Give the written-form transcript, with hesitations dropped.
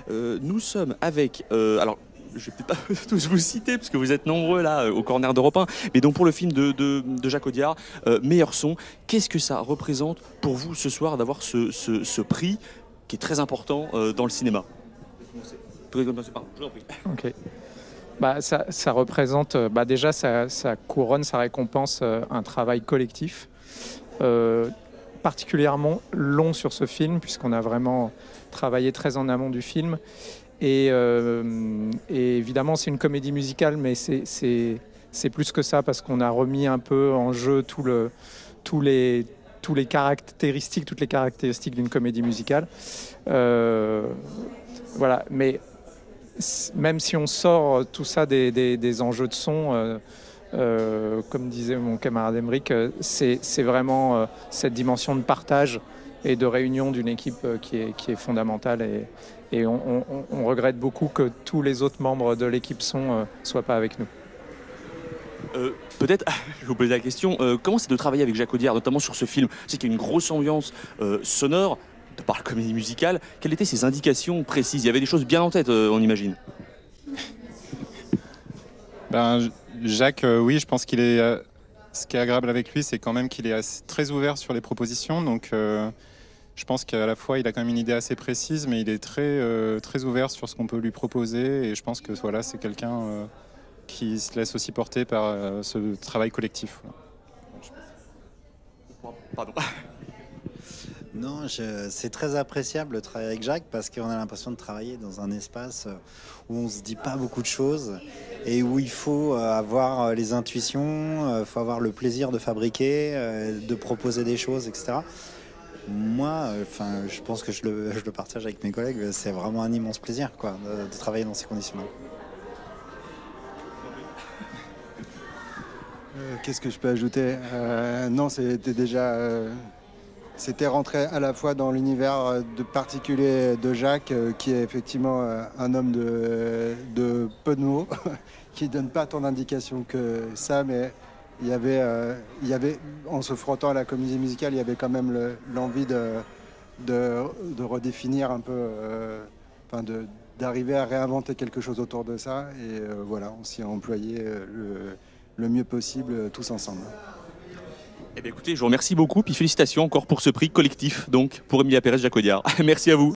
Nous sommes avec... alors, je vais peut-être pas tous vous citer, parce que vous êtes nombreux là, au corner d'Europe 1, mais donc pour le film de Jacques Audiard, Meilleur son, qu'est-ce que ça représente pour vous ce soir d'avoir ce prix qui est très important dans le cinéma? Je vous en prie. Ok. Ça représente, déjà, ça couronne, ça récompense un travail collectif, euh, particulièrement long sur ce film, puisqu'on a vraiment travaillé très en amont du film. Et évidemment, c'est une comédie musicale, mais c'est plus que ça, parce qu'on a remis un peu en jeu tous les, toutes les caractéristiques d'une comédie musicale. Euh, voilà, mais même si on sort tout ça des enjeux de son, comme disait mon camarade Emeric, c'est vraiment cette dimension de partage et de réunion d'une équipe qui est fondamentale. Et on regrette beaucoup que tous les autres membres de l'équipe son soient pas avec nous. Peut-être, je vais vous poser la question, comment c'est de travailler avec Jacques Audiard, notamment sur ce film? C'est qu'il y a une grosse ambiance sonore, de par la comédie musicale. Quelles étaient ses indications précises? Il y avait des choses bien en tête, on imagine. Ben, Jacques, oui, je pense qu'il est. Ce qui est agréable avec lui, c'est quand même qu'il est très ouvert sur les propositions. Donc, je pense qu'à la fois, il a quand même une idée assez précise, mais il est très ouvert sur ce qu'on peut lui proposer. Et je pense que voilà, c'est quelqu'un qui se laisse aussi porter par ce travail collectif. Voilà. Pardon. Non, c'est très appréciable de travailler avec Jacques parce qu'on a l'impression de travailler dans un espace où on se dit pas beaucoup de choses et où il faut avoir les intuitions, il faut avoir le plaisir de fabriquer, de proposer des choses, etc. Moi, je pense que je le partage avec mes collègues. C'est vraiment un immense plaisir, quoi, de travailler dans ces conditions-là. Qu'est-ce que je peux ajouter? Non, c'était déjà... C'était rentré à la fois dans l'univers de particulier de Jacques, qui est effectivement un homme de peu de mots, qui donne pas tant d'indications que ça, mais il y avait, en se frottant à la comédie musicale, il y avait quand même l'envie de redéfinir un peu, d'arriver à réinventer quelque chose autour de ça. Et voilà, on s'y a employé le mieux possible tous ensemble. Eh bien, écoutez, je vous remercie beaucoup, puis félicitations encore pour ce prix collectif, donc, pour Emilia Pérez Jacques Audiard. Merci à vous.